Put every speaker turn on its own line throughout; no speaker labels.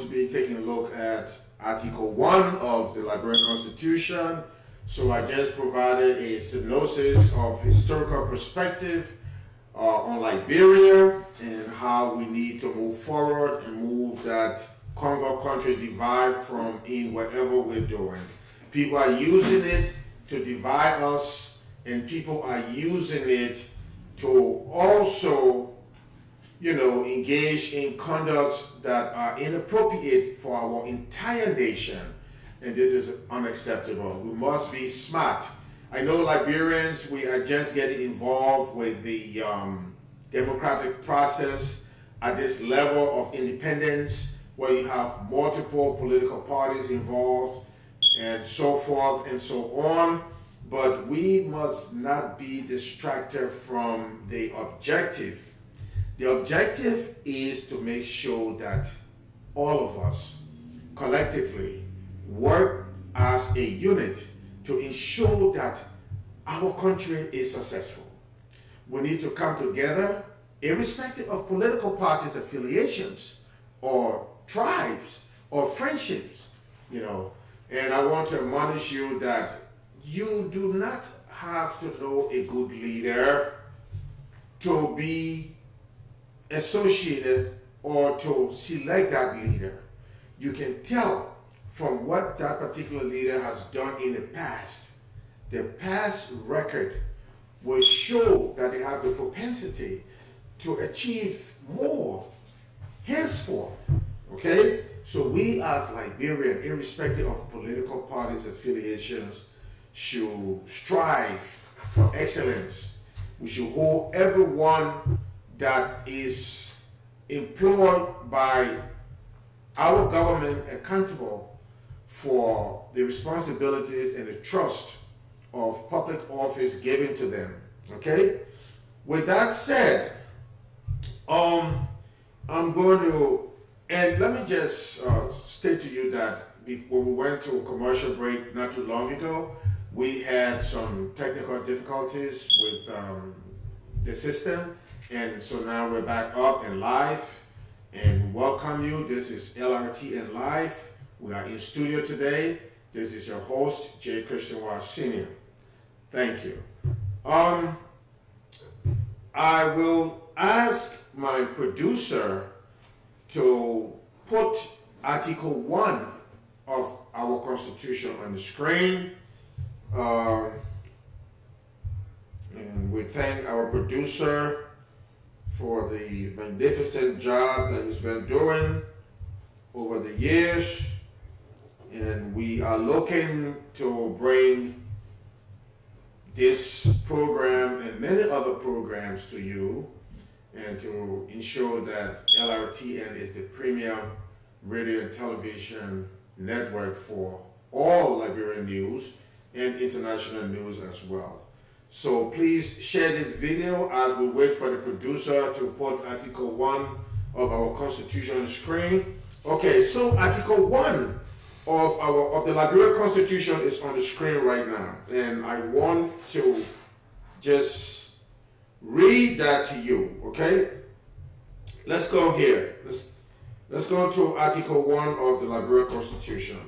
to be taking a look at Article 1 of the Liberian Constitution. So I just provided a synopsis of historical perspective on Liberia and how we need to move forward and move that Congo country divide from in whatever we're doing. People are using it to divide us, and people are using it to also, engage in conducts that are inappropriate for our entire nation. And this is unacceptable. We must be smart. I know Liberians, we are just getting involved with the democratic process at this level of independence, where you have multiple political parties involved and so forth and so on. But we must not be distracted from the objective. The objective is to make sure that all of us collectively work as a unit to ensure that our country is successful. We need to come together, irrespective of political parties' affiliations or tribes or friendships, And I want to admonish you that you do not have to know a good leader to be associated or to select that leader. You can tell from what that particular leader has done in the past. The past record will show that they have the propensity to achieve more henceforth. Okay? So we as Liberians, irrespective of political parties' affiliations, should strive for excellence. We should hold everyone that is employed by our government accountable for the responsibilities and the trust of public office given to them. Okay? With that said, I'm going to, and let me just state to you that before we went to a commercial break not too long ago, we had some technical difficulties with the system, and so now we're back up and live, and we welcome you. This is Lrtn Live. We are in studio today. This is your host, J. Christian Wash Sr. Thank you. I will ask my producer to put Article 1 of our Constitution on the screen. And we thank our producer for the magnificent job that he's been doing over the years. And we are looking to bring this program and many other programs to you, and to ensure that Lrtn is the premium radio and television network for all Liberian news and international news as well. So please share this video as we wait for the producer to put Article 1 of our Constitution on the screen. Okay, so Article 1 of the Liberian Constitution is on the screen right now, and I want to just read that to you. Okay, let's go here. Let's go to Article 1 of the Liberian Constitution.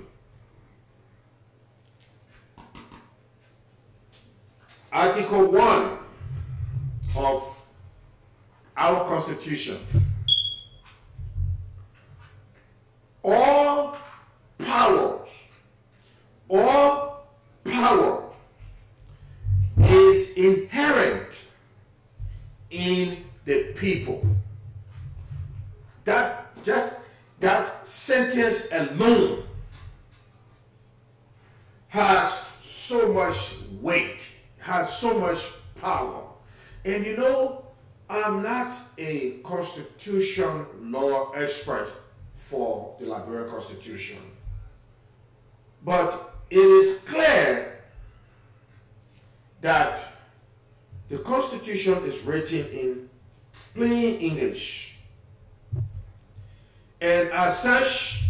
Article 1 of our Constitution. All power is inherent in the people. That sentence alone has so much weight, has so much power. And I'm not a constitution law expert for the Liberian Constitution, but it is clear that the Constitution is written in plain English. And as such,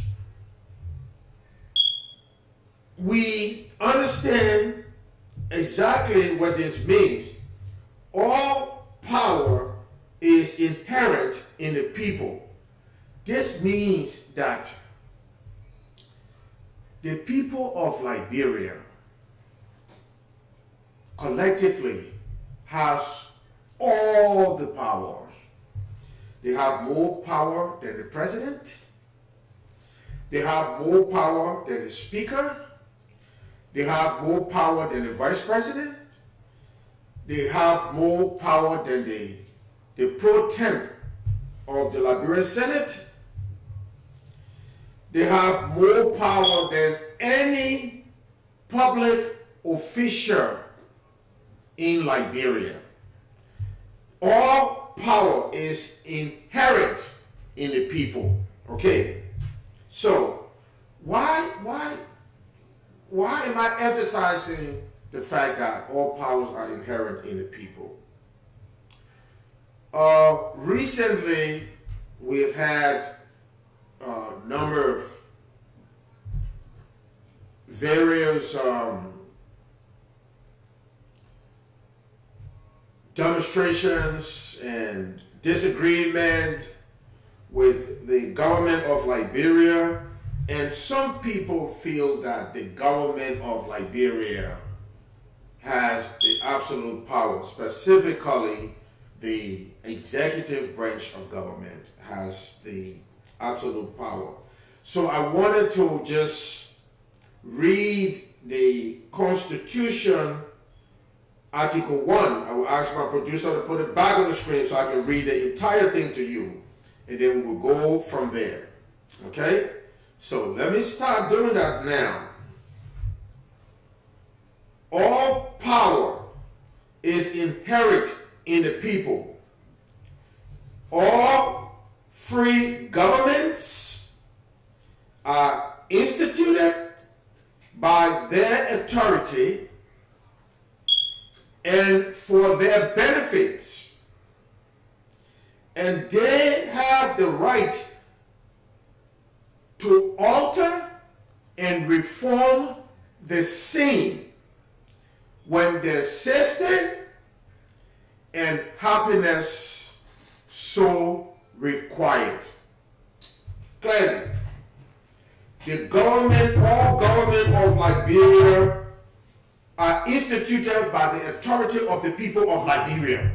we understand exactly what this means. All power is inherent in the people. This means that The people of Liberia collectively has all the powers. They have more power than the president. They have more power than the speaker. They have more power than the vice president. They have more power than the pro tem of the Liberian Senate. They have more power than any public official in Liberia. All power is inherent in the people. Okay? So, why am I emphasizing the fact that all powers are inherent in the people? Recently, we've had a number of various demonstrations and disagreement with the government of Liberia, and some people feel that the government of Liberia has the absolute power, specifically the executive branch of government has the absolute power. So I wanted to just read the Constitution, Article 1. I will ask my producer to put it back on the screen so I can read the entire thing to you, and then we will go from there. Okay? So let me start doing that now. All power is inherent in the people. All free governments are instituted by their authority and for their benefits, and they have the right to alter and reform the same when their safety and happiness so required. Clearly, all government of Liberia are instituted by the authority of the people of Liberia.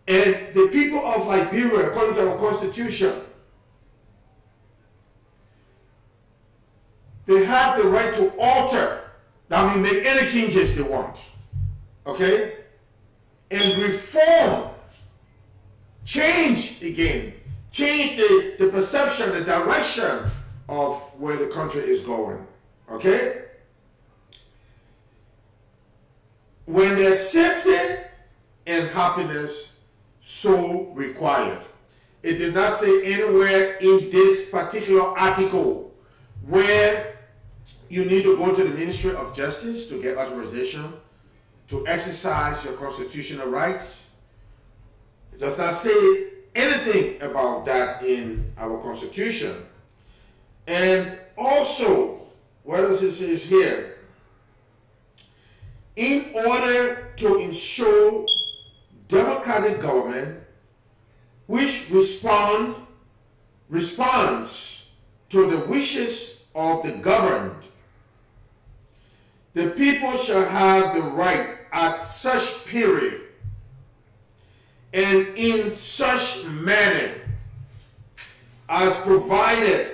And the people of Liberia, according to our constitution, they have the right to alter, that means make any changes they want, okay? And reform, change the perception, the direction of where the country is going, okay? When there's safety and happiness so required. It did not say anywhere in this particular article where you need to go to the Ministry of Justice to get authorization to exercise your constitutional rights. It does not say anything about that in our constitution. And also, what else it says here? In order to ensure democratic government which responds to the wishes of the governed, the people shall have the right at such period and in such manner as provided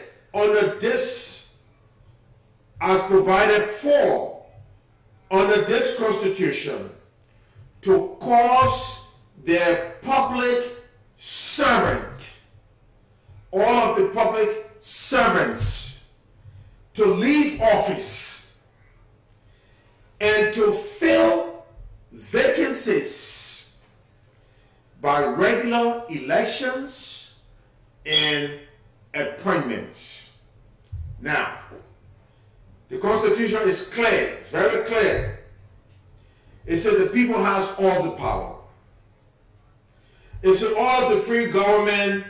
for under this Constitution, to cause their public servant, all of the public servants, to leave office and to fill vacancies by regular elections and appointments. Now, the Constitution is clear, it's very clear. It said the people has all the power. It said all the free government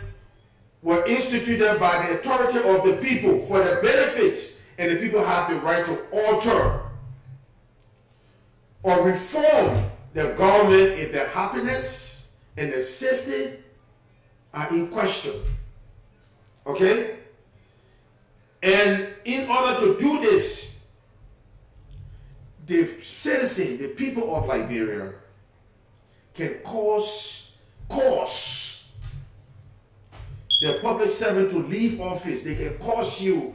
were instituted by the authority of the people for their benefits, and the people have the right to alter or reform their government if their happiness and their safety are in question. Okay? And in order to do this, the citizen, the people of Liberia, can cause the public servant to leave office. They can cause you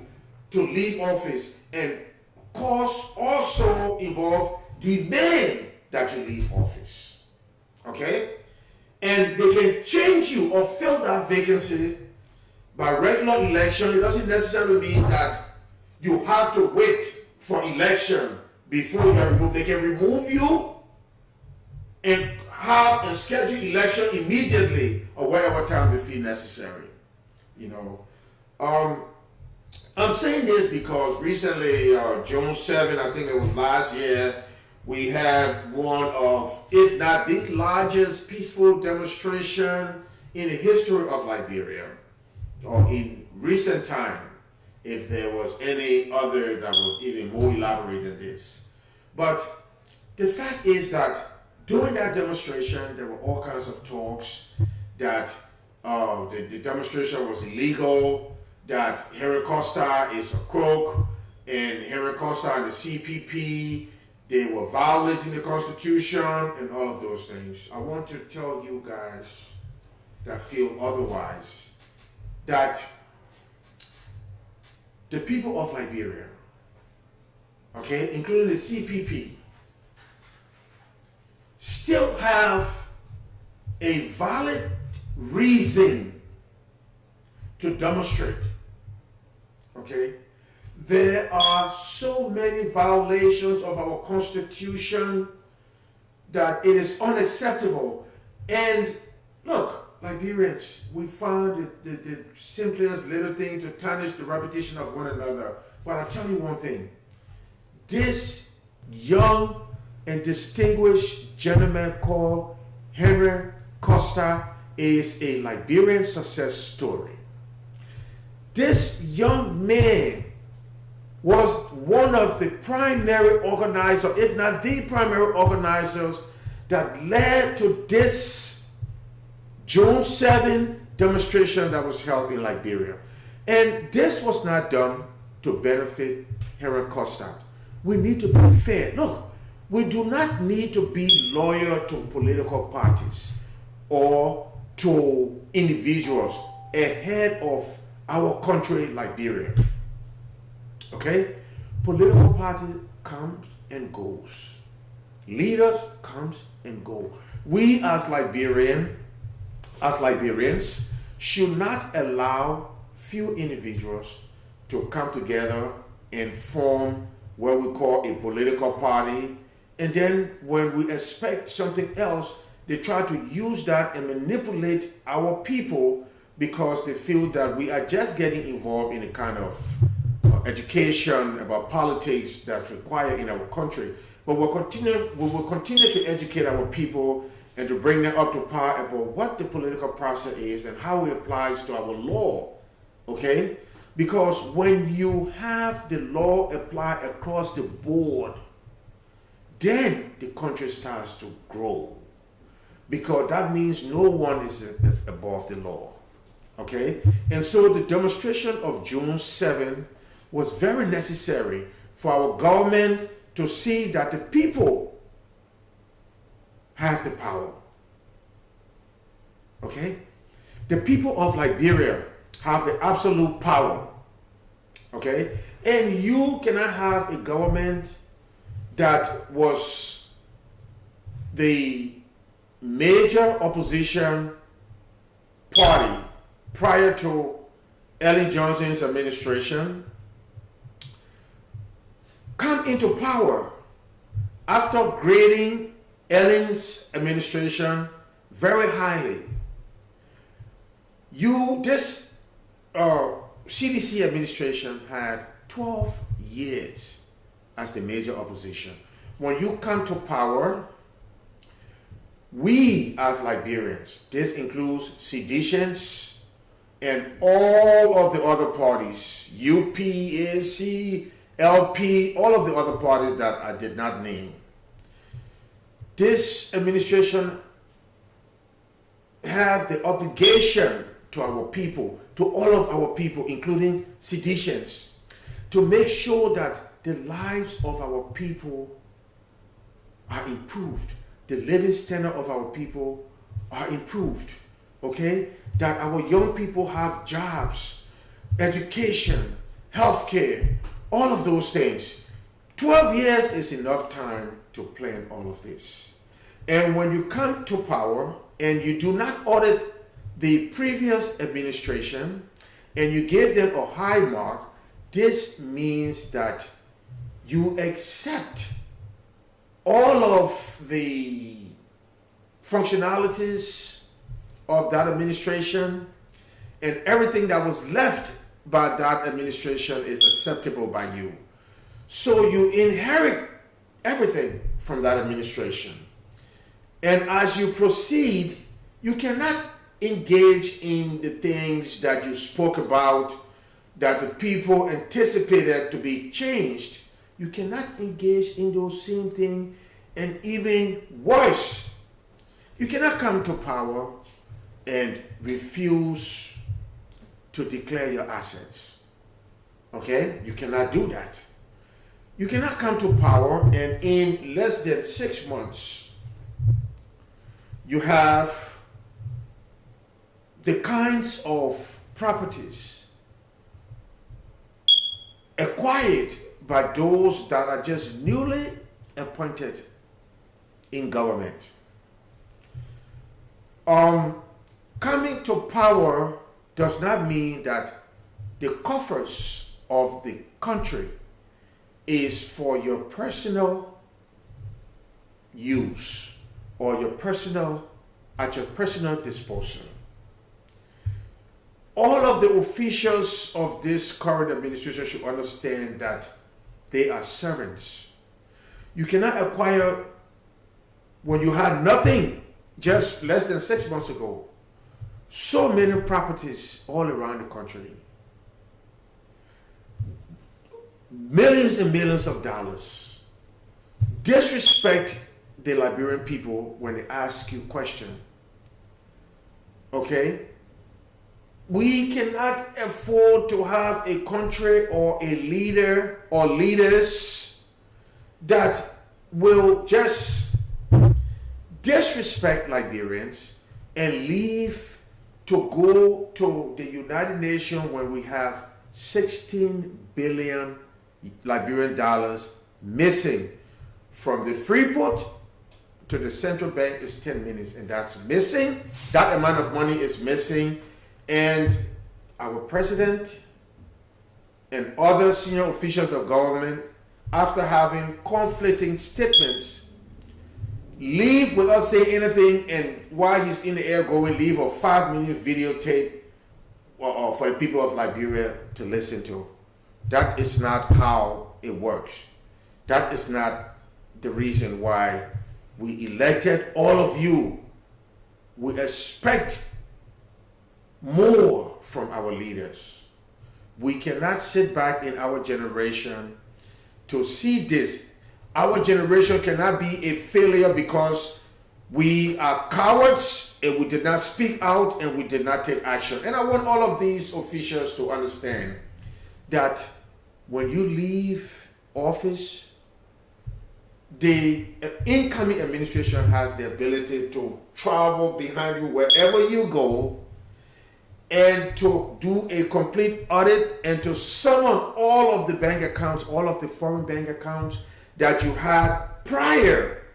to leave office, and cause also involve demand that you leave office. Okay? And they can change you or fill that vacancy by regular election. It doesn't necessarily mean that you have to wait for election before you are removed. They can remove you and have a scheduled election immediately or whatever time they feel necessary. You know, I'm saying this because recently, June 7, I think it was last year, we had one of, if not the largest peaceful demonstration in the history of Liberia, or in recent time, if there was any other that was even more elaborate than this. But the fact is that during that demonstration, there were all kinds of talks that the demonstration was illegal, that Henry Costa is a crook, and Henry Costa and the CPP, they were violating the Constitution and all of those things. I want to tell you guys that feel otherwise that the people of Liberia, okay, including the CPP, still have a valid reason to demonstrate. Okay? There are so many violations of our Constitution that it is unacceptable. And look, Liberians, we found the simplest little thing to tarnish the reputation of one another. But I'll tell you one thing. This young and distinguished gentleman called Henry Costa is a Liberian success story. This young man was one of the primary organizers, if not the primary organizers, that led to this June 7 demonstration that was held in Liberia. And this was not done to benefit Henry Costa. We need to be fair. Look, we do not need to be loyal to political parties or to individuals ahead of our country, Liberia. Okay? Political party comes and goes. Leaders comes and go. We as Liberians should not allow few individuals to come together and form what we call a political party, and then when we expect something else, they try to use that and manipulate our people because they feel that we are just getting involved in a kind of education about politics that's required in our country. But we will continue to educate our people and to bring them up to par about what the political process is and how it applies to our law. Okay? Because when you have the law applied across the board, then the country starts to grow. Because that means no one is above the law. Okay? And so the demonstration of June 7 was very necessary for our government to see that the people have the power. Okay? The people of Liberia have the absolute power. Okay? And you cannot have a government that was the major opposition party prior to Ellen Johnson's administration come into power after grading Ellen's administration very highly. This CDC administration had 12 years as the major opposition. When you come to power, we as Liberians, this includes seditions and all of the other parties, UP, ANC, LP, all of the other parties that I did not name. This administration have the obligation to our people, to all of our people, including seditions, to make sure that the lives of our people are improved, the living standard of our people are improved, okay? That our young people have jobs, education, healthcare, all of those things. 12 years is enough time to plan all of this. And when you come to power and you do not audit the previous administration and you give them a high mark, this means that you accept all of the functionalities of that administration, and everything that was left by that administration is acceptable by you. So you inherit everything from that administration. And as you proceed, you cannot engage in the things that you spoke about that the people anticipated to be changed. You cannot engage in those same things, and even worse, you cannot come to power and refuse to declare your assets. Okay? You cannot do that. You cannot come to power and in less than 6 months, you have the kinds of properties acquired by those that are just newly appointed in government. Coming to power does not mean that the coffers of the country is for your personal use or at your personal disposal. All of the officials of this current administration should understand that they are servants. You cannot acquire, when you had nothing just less than 6 months ago, so many properties all around the country. Millions and millions of dollars. Disrespect the Liberian people when they ask you questions. Okay? We cannot afford to have a country or a leader or leaders that will just disrespect Liberians and leave to go to the United Nations when we have 16 billion Liberian dollars missing from the free port to the central bank is 10 minutes, and that's missing. That amount of money is missing, and our president and other senior officials of government, after having conflicting statements, leave without saying anything, and while he's in the air going, leave a 5-minute videotape for the people of Liberia to listen to. That is not how it works. That is not the reason why we elected all of you. We expect more from our leaders. We cannot sit back in our generation to see this. Our generation cannot be a failure because we are cowards and we did not speak out and we did not take action. And I want all of these officials to understand that when you leave office, the incoming administration has the ability to travel behind you wherever you go and to do a complete audit and to summon all of the bank accounts, all of the foreign bank accounts that you had prior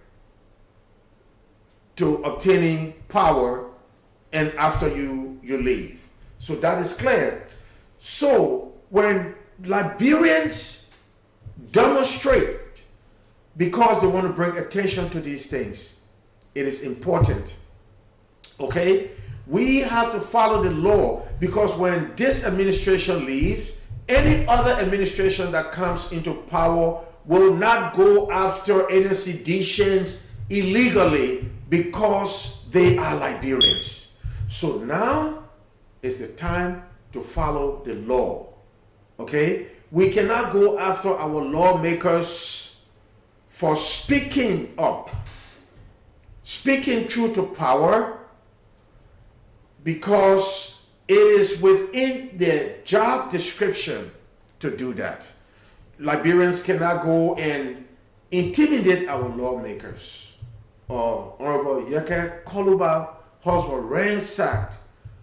to obtaining power and after you leave. So that is clear. So when Liberians demonstrate because they want to bring attention to these things, it is important. Okay? We have to follow the law, because when this administration leaves, any other administration that comes into power will not go after any seditions illegally because they are Liberians. So now is the time to follow the law. Okay? We cannot go after our lawmakers for speaking up, speaking truth to power, because it is within their job description to do that. Liberians cannot go and intimidate our lawmakers. Honorable Yeke Koluba Halls were ransacked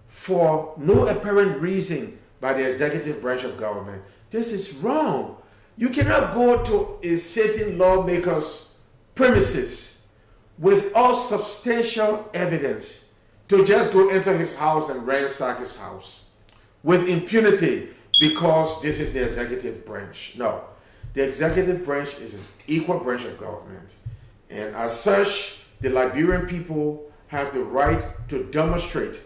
for no apparent reason by the executive branch of government. This is wrong. You cannot go to a certain lawmaker's premises without substantial evidence to just go enter his house and ransack his house with impunity because this is the executive branch. No, the executive branch is an equal branch of government. And as such, the Liberian people have the right to demonstrate.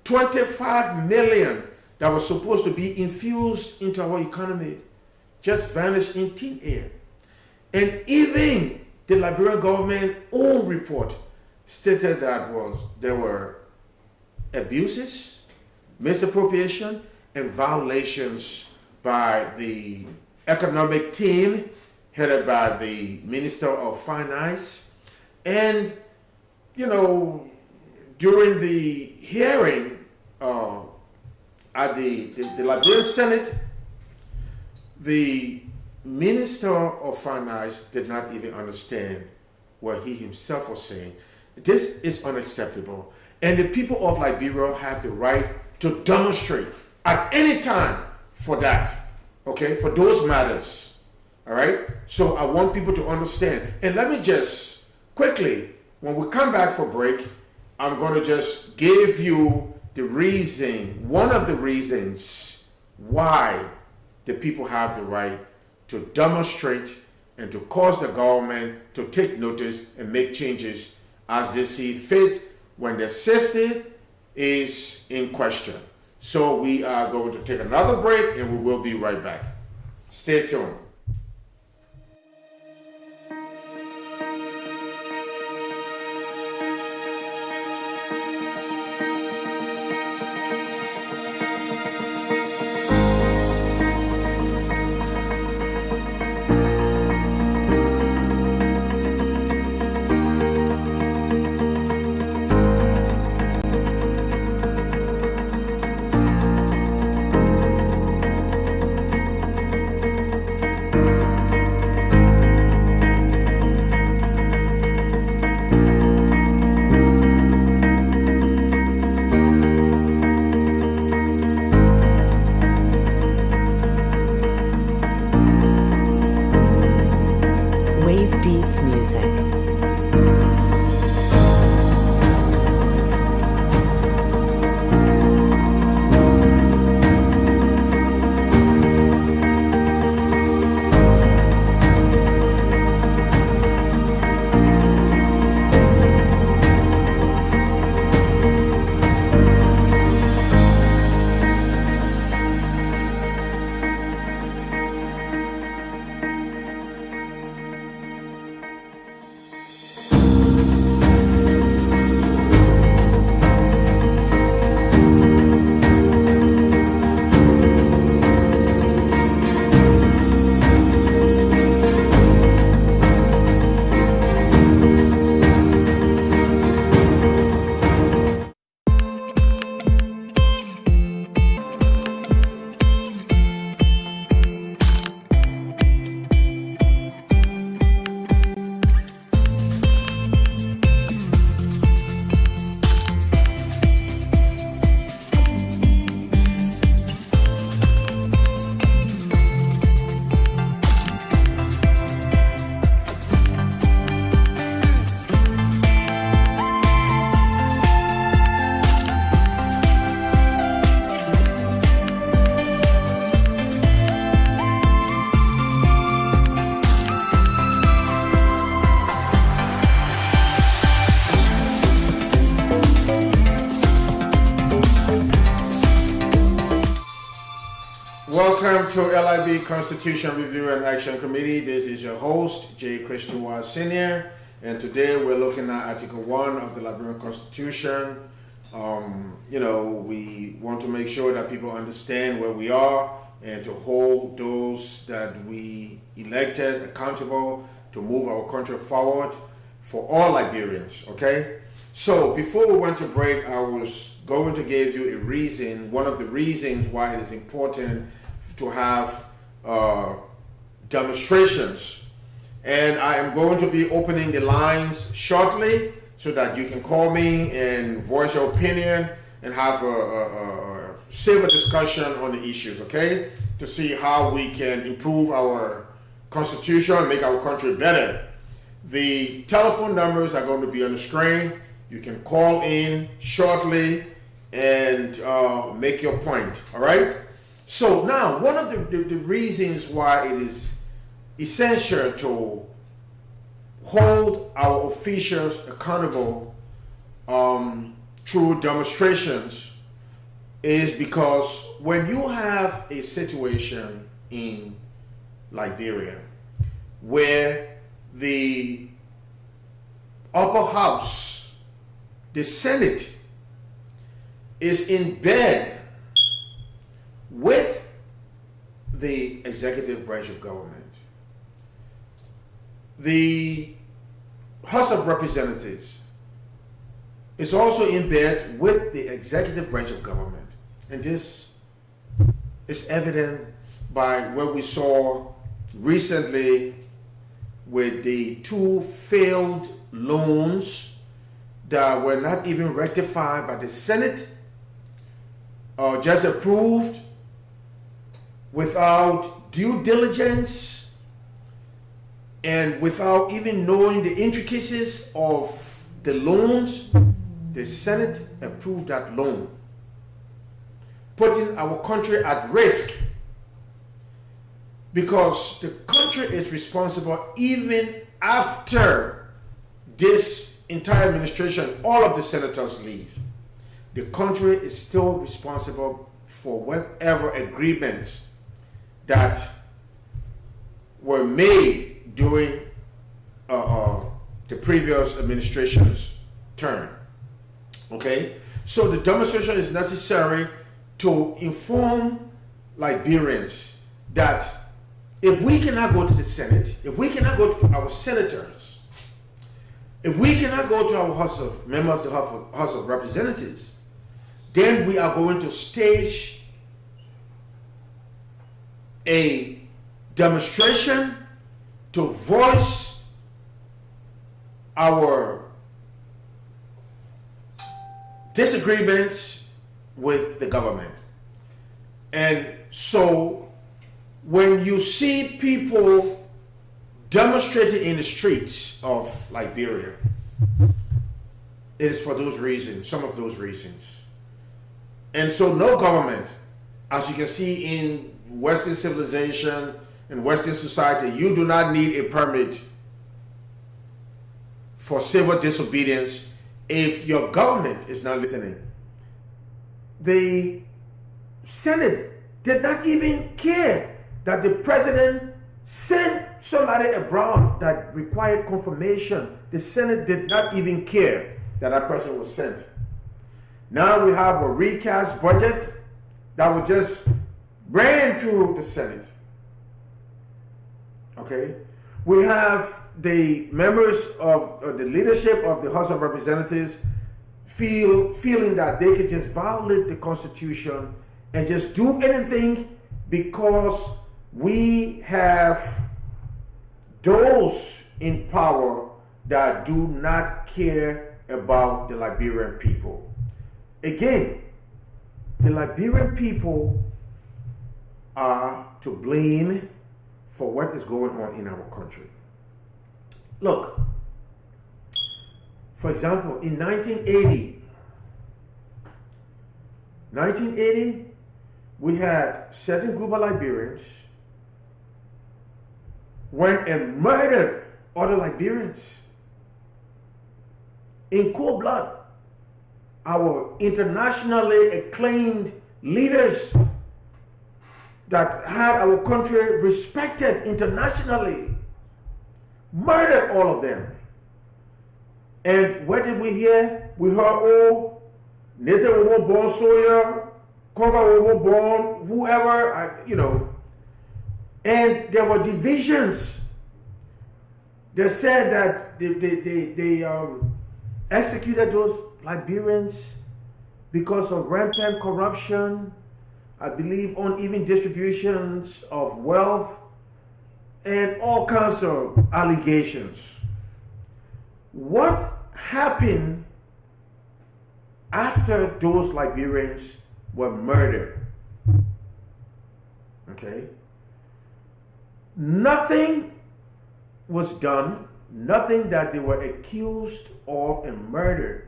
25 million that was supposed to be infused into our economy just vanished in thin air. And even the Liberian government own report stated that there were abuses, misappropriation, and violations by the economic team headed by the Minister of Finance. And, during the hearing at the Liberian Senate, the Minister of Finance did not even understand what he himself was saying. This is unacceptable. And the people of Liberia have the right to demonstrate at any time for that, okay, for those matters, all right? So I want people to understand. And let me just quickly, when we come back for break, I'm going to just give you the reason, one of the reasons why the people have the right to demonstrate and to cause the government to take notice and make changes as they see fit when their safety is in question. So we are going to take another break and we will be right back. Stay tuned. Welcome to LIB Constitution Review and Action Committee. This is your host, J. Christian Ward Sr. And today we're looking at Article 1 of the Liberian Constitution. We want to make sure that people understand where we are and to hold those that we elected accountable to move our country forward for all Liberians, okay? So before we went to break, I was going to give you a reason, one of the reasons why it is important to have demonstrations. And I am going to be opening the lines shortly so that you can call me and voice your opinion and have a civil discussion on the issues, okay? To see how we can improve our constitution and make our country better. The telephone numbers are going to be on the screen. You can call in shortly and make your point, all right? So now, one of the reasons why it is essential to hold our officials accountable through demonstrations is because when you have a situation in Liberia where the upper house, the Senate, is in bed with the executive branch of government, the House of Representatives is also in bed with the executive branch of government. And this is evident by what we saw recently with the 2 failed loans that were not even rectified by the Senate, or just approved without due diligence and without even knowing the intricacies of the loans. The Senate approved that loan, putting our country at risk, because the country is responsible even after this entire administration, all of the senators leave. The country is still responsible for whatever agreements that were made during the previous administration's term. Okay? So the demonstration is necessary to inform Liberians that if we cannot go to the Senate, if we cannot go to our senators, if we cannot go to our members of the House of Representatives, then we are going to stage a demonstration to voice our disagreements with the government. And so when you see people demonstrating in the streets of Liberia, it is for those reasons, some of those reasons. And so no government, as you can see in Western civilization and Western society, you do not need a permit for civil disobedience if your government is not listening. The Senate did not even care that the president sent somebody abroad that required confirmation. The Senate did not even care that that person was sent. Now we have a recast budget that was just ran through the Senate. Okay? We have the members of the leadership of the House of Representatives feeling that they could just violate the Constitution and just do anything because we have those in power that do not care about the Liberian people. Again, the Liberian people are to blame for what is going on in our country. Look, for example, in 1980, we had certain group of Liberians went and murdered other Liberians in cold blood. Our internationally acclaimed leaders that had our country respected internationally murdered all of them. And what did we hear? We heard, oh, Nathan was born Sawyer, Conga was born, whoever, And there were divisions. They said that they executed those Liberians because of rampant corruption, I believe uneven distributions of wealth, and all kinds of allegations. What happened after those Liberians were murdered? Okay? Nothing was done, nothing that they were accused of and murdered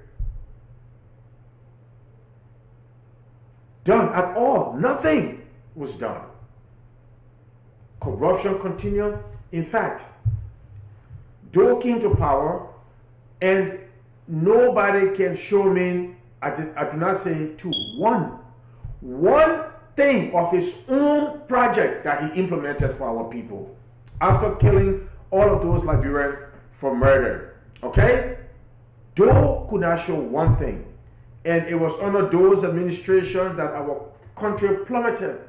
done at all. Nothing was done. Corruption continued. In fact, Doe came to power, and nobody can show me, I do not say two, one thing of his own project that he implemented for our people after killing all of those Liberians for murder. Okay? Doe could not show one thing. And it was under Doe's administration that our country plummeted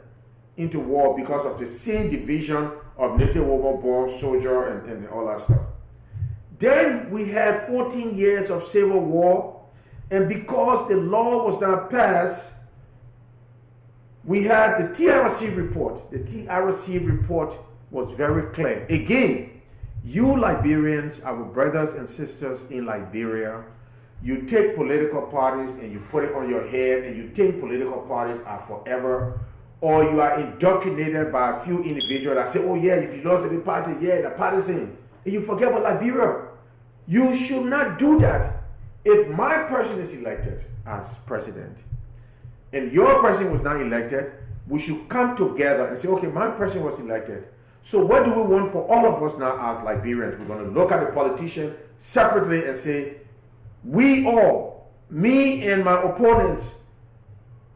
into war because of the same division of native born soldier and all that stuff. Then we had 14 years of civil war, and because the law was not passed, we had the TRC report. The TRC report was very clear. Again, you Liberians, our brothers and sisters in Liberia, you take political parties and you put it on your head and you think political parties are forever, or you are indoctrinated by a few individuals that say, oh yeah, you belong to the party, yeah, the partisan, and you forget about Liberia. You should not do that. If my person is elected as president and your person was not elected, we should come together and say, okay, my person was elected. So what do we want for all of us now as Liberians? We're going to look at the politician separately and say, we all, me and my opponents,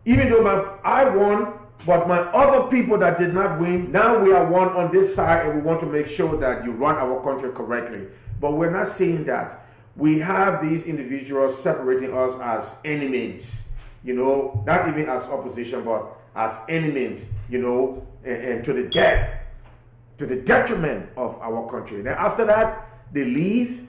even though I won, but my other people that did not win, now we are one on this side, and we want to make sure that you run our country correctly. But we're not saying that. We have these individuals separating us as enemies, not even as opposition, but as enemies, and to the death, to the detriment of our country. Then after that, they leave,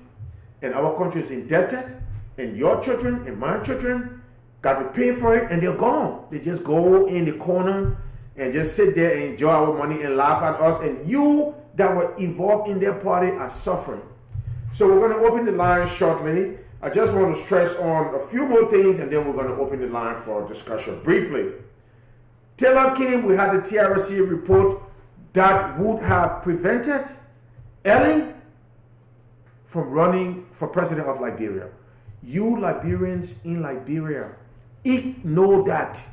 and our country is indebted, and your children and my children got to pay for it, and they're gone. They just go in the corner and just sit there and enjoy our money and laugh at us, and you that were involved in their party are suffering. So we're going to open the line shortly. I just want to stress on a few more things, and then we're going to open the line for discussion briefly. Taylor came, we had the TRC report that would have prevented Ellen from running for president of Liberia. You Liberians in Liberia, ignore that.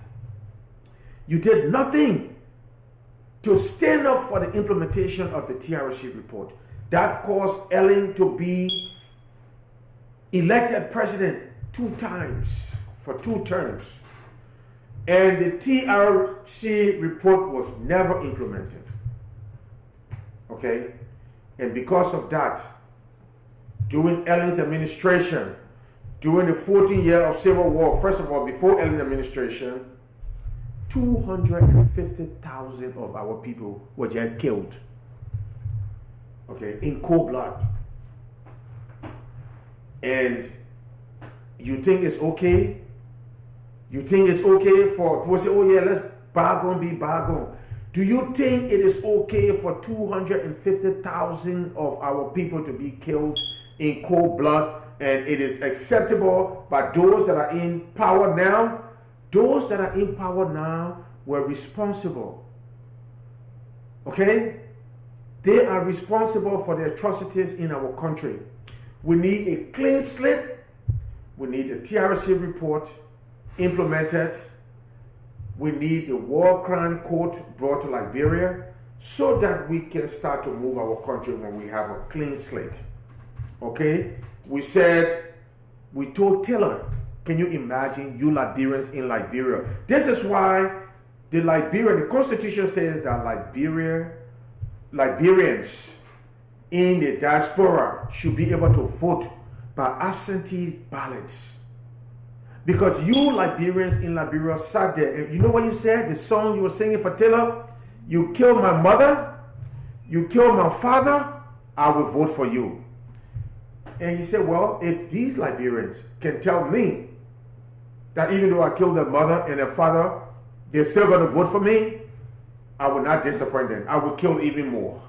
You did nothing to stand up for the implementation of the TRC report. That caused Ellen to be elected president 2 times for 2 terms. And the TRC report was never implemented. Okay? And because of that, during Ellen's administration, during the 14 years of civil war, first of all, before Ellen's administration, 250,000 of our people were just killed. Okay, in cold blood. And you think it's okay? You think it's okay for people to say, oh yeah, let's bargain, be bargain. Do you think it is okay for 250,000 of our people to be killed in cold blood, and it is acceptable by those that are in power now? Those that are in power now were responsible. Okay? They are responsible for the atrocities in our country. We need a clean slate. We need the TRC report implemented. We need the War Crime Court brought to Liberia so that we can start to move our country when we have a clean slate. Okay? We told Taylor, can you imagine you Liberians in Liberia? This is why the Constitution says that Liberians in the diaspora should be able to vote by absentee ballots. Because you Liberians in Liberia sat there, and you know what you said? The song you were singing for Taylor? You killed my mother, you killed my father, I will vote for you. And he said, well, if these Liberians can tell me that even though I killed their mother and their father, they're still going to vote for me, I will not disappoint them. I will kill even more.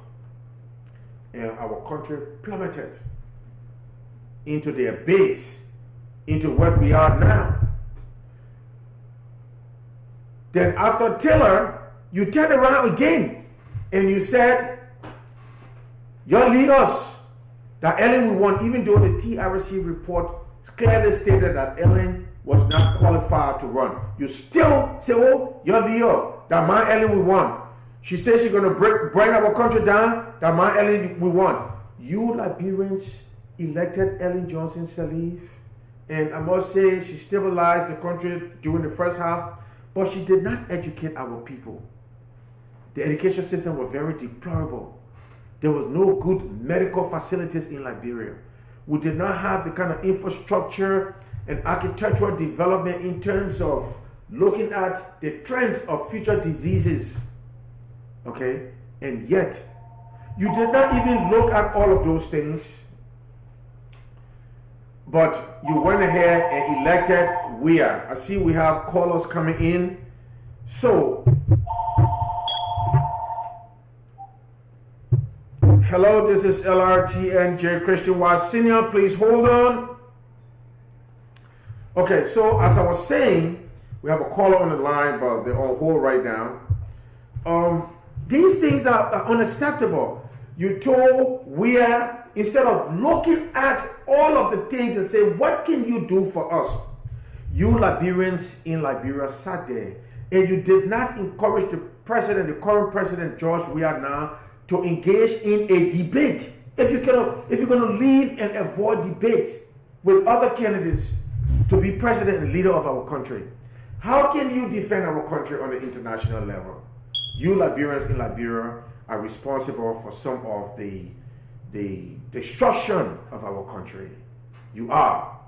and our country plummeted into the abyss, into what we are now. Then after Taylor, you turned around again and you said, your leaders, that Ellen will won, even though the TRC report clearly stated that Ellen was not qualified to run. You still say, oh, your leader, that my Ellen will won. She says she's going to bring our country down, that my Ellen will won. You Liberians elected Ellen Johnson Sirleaf, and I must say she stabilized the country during the first half, but she did not educate our people. The education system was very deplorable. There was no good medical facilities in Liberia. We did not have the kind of infrastructure and architectural development in terms of looking at the trends of future diseases. Okay? And yet, you did not even look at all of those things, but you went ahead and elected Weah. I see we have callers coming in. So, hello, this is Lrtn J. Christian Y. Senior. Please hold on. Okay, so as I was saying, we have a caller on the line, but they're on hold right now. These things are unacceptable. You told Weah, instead of looking at all of the things and say, what can you do for us? You Liberians in Liberia sat there and you did not encourage the president, the current president, George Weah now, to engage in a debate. If you're going to leave and avoid debate with other candidates to be president and leader of our country, how can you defend our country on the international level? You Liberians in Liberia are responsible for some of the destruction of our country. You are.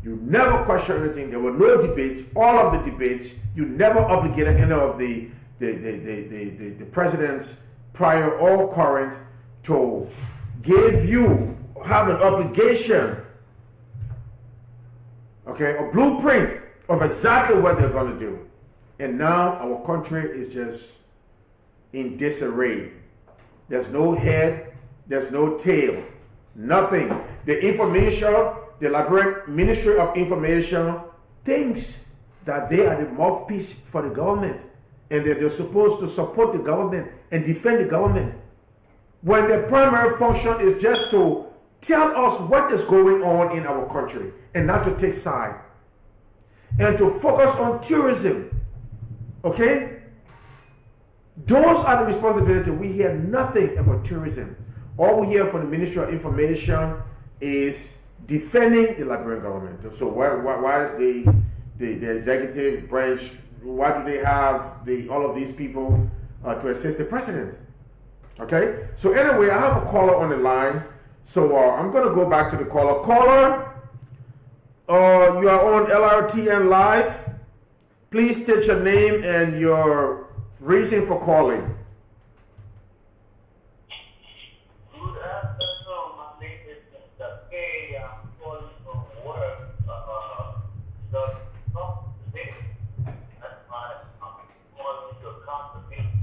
You never question anything. There were no debates. All of the debates, you never obligated any of the presidents, prior or current, to have an obligation, okay, a blueprint of exactly what they're going to do. And now our country is just in disarray. There's no head, there's no tail, nothing. The information, the Liberian Ministry of Information thinks that they are the mouthpiece for the government and that they're supposed to support the government and defend the government, when their primary function is just to tell us what is going on in our country and not to take side and to focus on tourism. Okay? Those are the responsibility. We hear nothing about tourism. All we hear from the Ministry of Information is defending the Liberian government. So why is the executive branch, why do they have all of these people to assist the president? Okay? So anyway, I have a caller on the line. So I'm going to go back to the caller. Caller, you are on Lrtn Live. Please state your name and your reason for calling.
Good afternoon. My name is Mr. K. I'm calling from work. Today. That's why I'm calling to contribute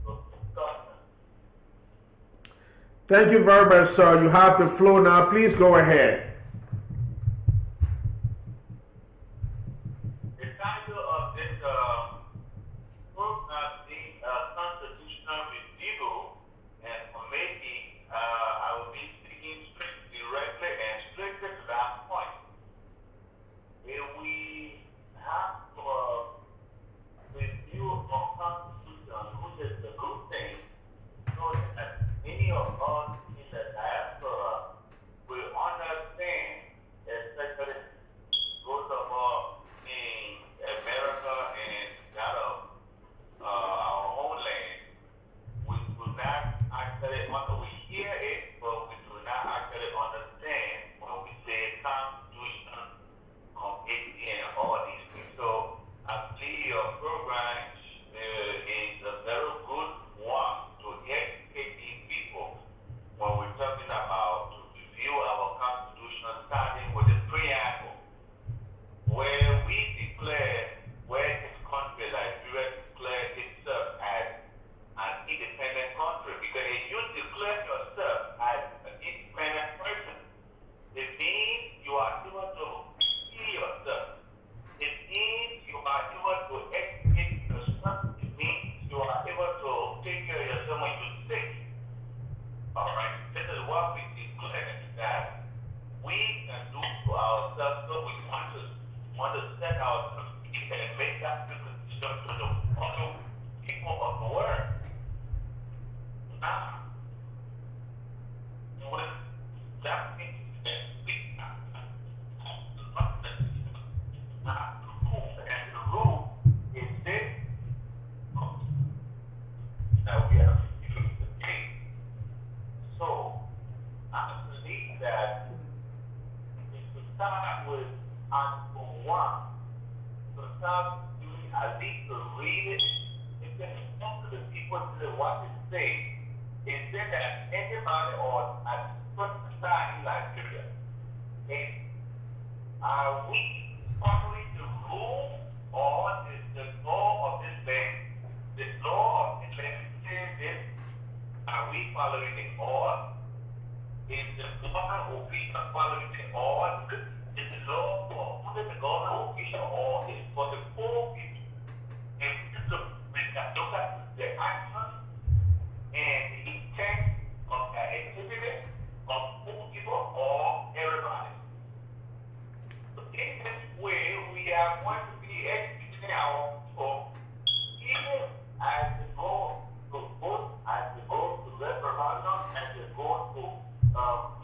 to discussion.
Thank you very much, sir. You have the floor now. Please go ahead.
The title of this program is Constitutional Review and Committee. I will be speaking directly and strictly to that point. If we have to review our Constitution, which is the good thing, so that many of us in the diaspora will understand what it says. It said that anybody or a person in Liberia, are we following the rule or the law of this land? The law of this land says this. Are we following it, or is the government official following it, or is the law for only the government official, or is it for the poor people? And we can look at the action and the intent of the activity of poor people or everybody. So in this way, we are going to be educating our people, even as they go to vote, as they go to referendum, as they go to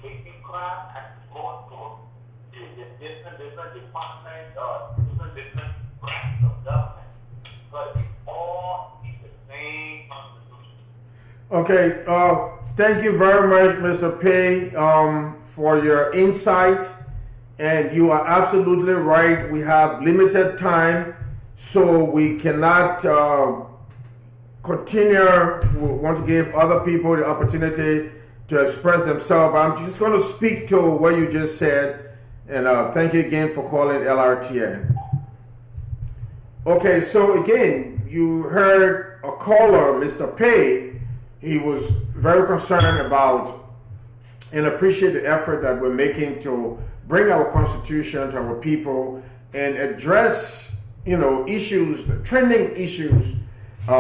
taking class, as they go to the different departments or different branches of government. But it all is the same constitution.
Okay, thank you very much, Mr. Pei, for your insight. And you are absolutely right. We have limited time, so we cannot continue. We want to give other people the opportunity to express themselves. I'm just going to speak to what you just said, and thank you again for calling Lrtn. Okay, so again, you heard a caller, Mr. Pei. He was very concerned about and appreciate the effort that we're making to bring our constitution to our people and address, issues, trending issues that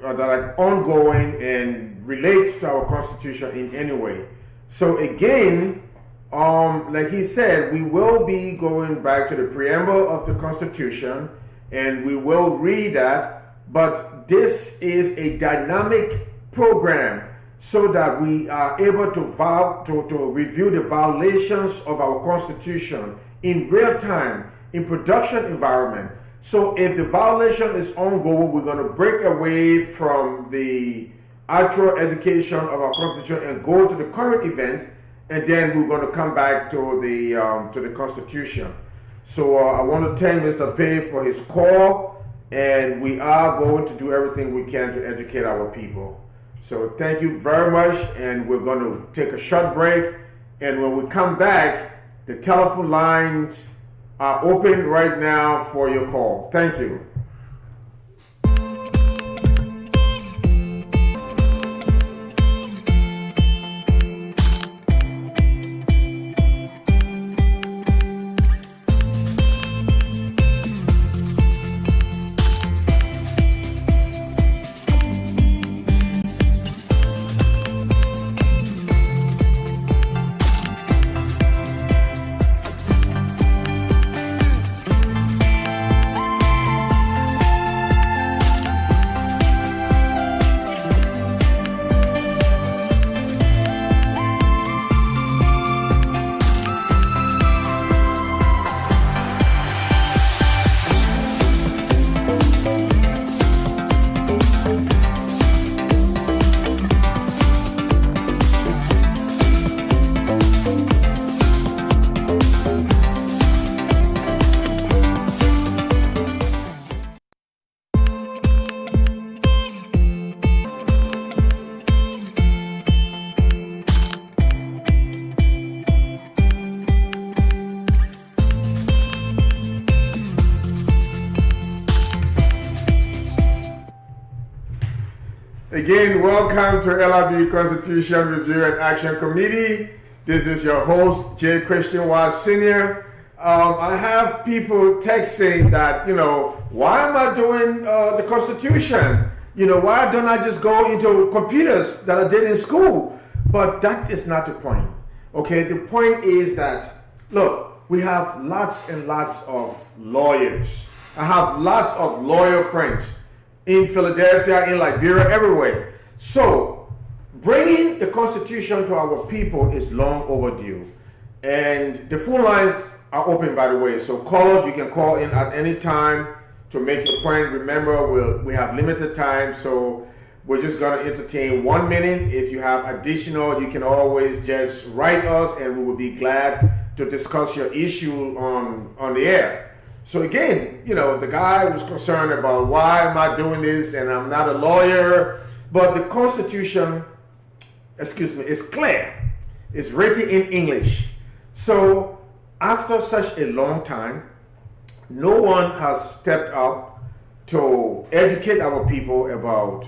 are ongoing and relates to our constitution in any way. So again, like he said, we will be going back to the preamble of the Constitution, and we will read that, but this is a dynamic program so that we are able to review the violations of our Constitution in real time, in production environment. So if the violation is ongoing, we're going to break away from the actual education of our Constitution and go to the current event, and then we're going to come back to the Constitution. So I want to thank Mr. Pei for his call, and we are going to do everything we can to educate our people. So thank you very much, and we're going to take a short break, and when we come back, the telephone lines are open right now for your call. Thank you. Again, welcome to LRB Constitution Review and Action Committee. This is your host, J. Christian Watts Sr. I have people texting that, why am I doing the Constitution? Why don't I just go into computers that I did in school? But that is not the point. Okay, the point is that, look, we have lots and lots of lawyers. I have lots of lawyer friends in Philadelphia, in Liberia, everywhere. So, bringing the Constitution to our people is long overdue. And the phone lines are open, by the way. So callers, you can call in at any time to make your point. Remember, we have limited time, so we're just going to entertain 1 minute. If you have additional, you can always just write us, and we will be glad to discuss your issue on the air. So again, the guy was concerned about why am I doing this, and I'm not a lawyer, But the Constitution, is clear. It's written in English. So after such a long time, no one has stepped up to educate our people about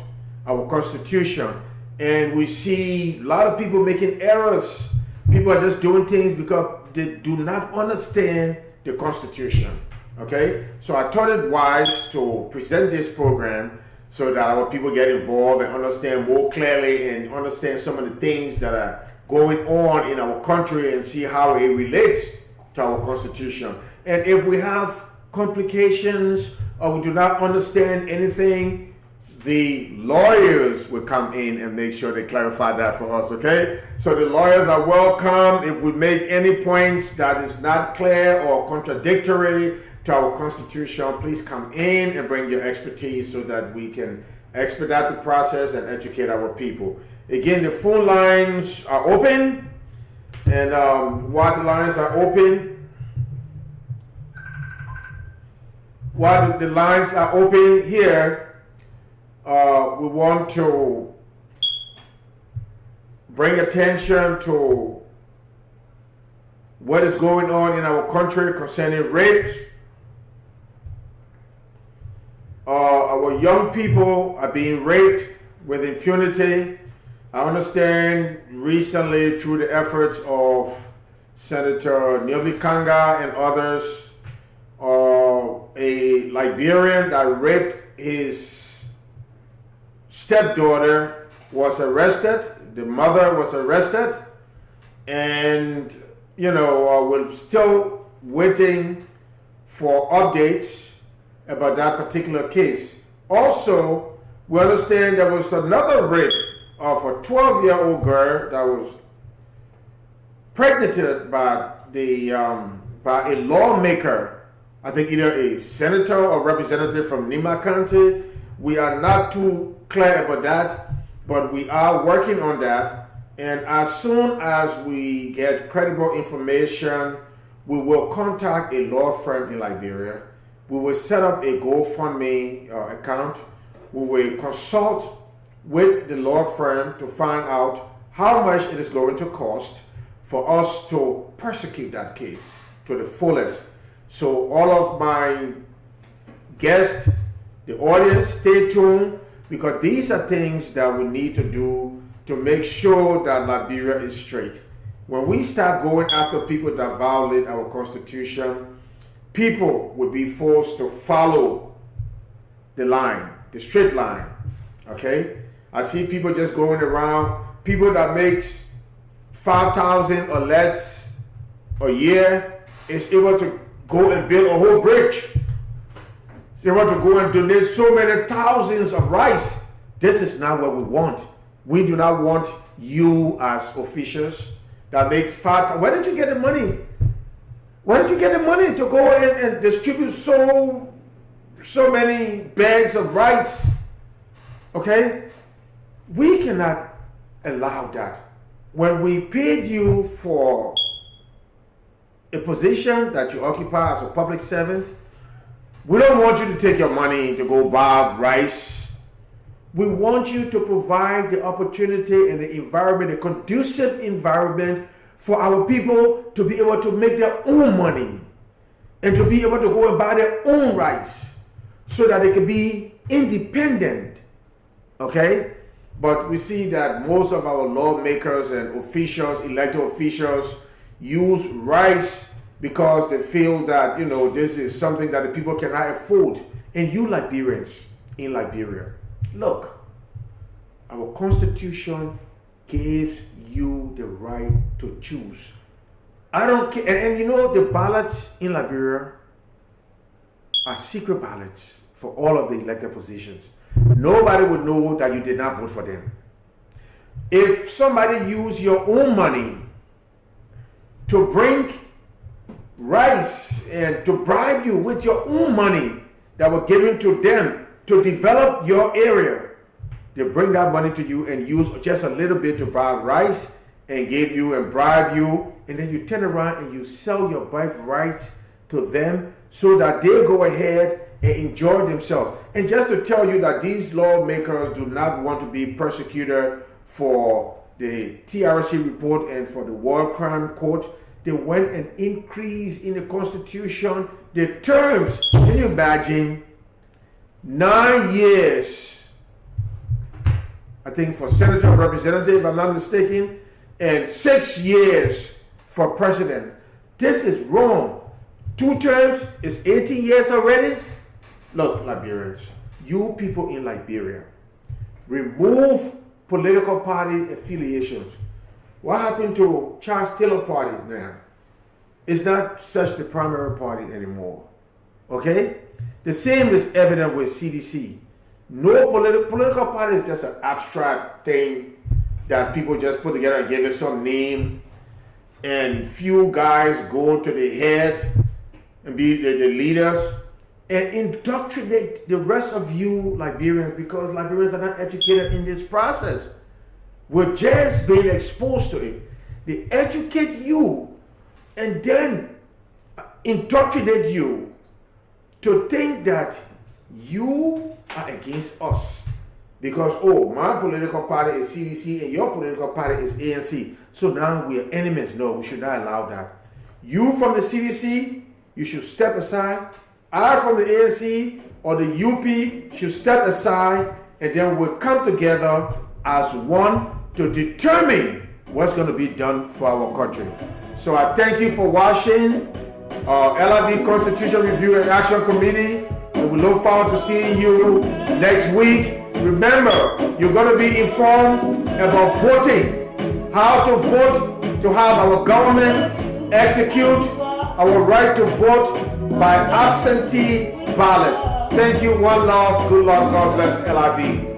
our Constitution. And we see a lot of people making errors. People are just doing things because they do not understand the Constitution. Okay? So I thought it wise to present this program so that our people get involved and understand more clearly and understand some of the things that are going on in our country and see how it relates to our Constitution. And if we have complications or we do not understand anything, the lawyers will come in and make sure they clarify that for us, okay? So the lawyers are welcome. If we make any points that is not clear or contradictory to our Constitution, please come in and bring your expertise so that we can expedite the process and educate our people. Again, the phone lines are open, and while the lines are open, here, we want to bring attention to what is going on in our country concerning rapes. Our young people are being raped with impunity. I understand recently through the efforts of Senator Neil Kanga and others, a Liberian that raped his stepdaughter was arrested. The mother was arrested, and we're still waiting for updates about that particular case. Also, we understand there was another rape of a 12-year-old girl that was pregnant by a lawmaker. I think either a senator or representative from Nima County. We are not too clear about that, but we are working on that. And as soon as we get credible information, we will contact a law firm in Liberia. We will set up a GoFundMe account. We will consult with the law firm to find out how much it is going to cost for us to prosecute that case to the fullest. So all of my guests, the audience, stay tuned, because these are things that we need to do to make sure that Liberia is straight. When we start going after people that violate our Constitution, people will be forced to follow the line, the straight line. Okay? I see people just going around, people that make $5,000 or less a year is able to go and build a whole bridge. They want to go and donate so many thousands of rice. This is not what we want. We do not want you as officials that makes $5,000. Where did you get the money? Where did you get the money to go in and distribute so many bags of rice? Okay? We cannot allow that. When we paid you for a position that you occupy as a public servant, we don't want you to take your money to go buy rice. We want you to provide the opportunity and the environment, a conducive environment for our people to be able to make their own money and to be able to go and buy their own rice so that they can be independent. Okay? But we see that most of our lawmakers and officials, elected officials, use rice because they feel that, this is something that the people cannot afford. And you Liberians in Liberia, look, our Constitution gives you the right to choose. I don't care. And the ballots in Liberia are secret ballots for all of the elected positions. Nobody would know that you did not vote for them. If somebody used your own money to bring rice and to bribe you with your own money that were given to them to develop your area, they bring that money to you and use just a little bit to buy rice and give you and bribe you, and then you turn around and you sell your birthright to them so that they go ahead and enjoy themselves. And just to tell you that these lawmakers do not want to be persecuted for the TRC report and for the War Crime Court, they went and increased in the Constitution the terms. Can you imagine? 9 years, I think, for senator and representative, if I'm not mistaken, and 6 years for president. This is wrong. 2 terms is 18 years already. Look, Liberians, you people in Liberia, remove political party affiliations. What happened to Charles Taylor Party now? It's not such the primary party anymore. Okay? The same is evident with CDC. No political party is just an abstract thing that people just put together and give it some name, and few guys go to the head and be the leaders and indoctrinate the rest of you Liberians, because Liberians are not educated in this process. We're just being exposed to it. They educate you and then indoctrinate you to think that you are against us. Because, oh, my political party is CDC and your political party is ANC. So now we are enemies. No, we should not allow that. You from the CDC, you should step aside. I from the ANC or the UP should step aside, and then we'll come together as one to determine what's going to be done for our country. So I thank you for watching LRB Constitution Review and Action Committee, and we look forward to seeing you next week. Remember, you're going to be informed about voting, how to vote to have our government execute our right to vote by absentee ballot. Thank you, one love, good luck, God bless LRB.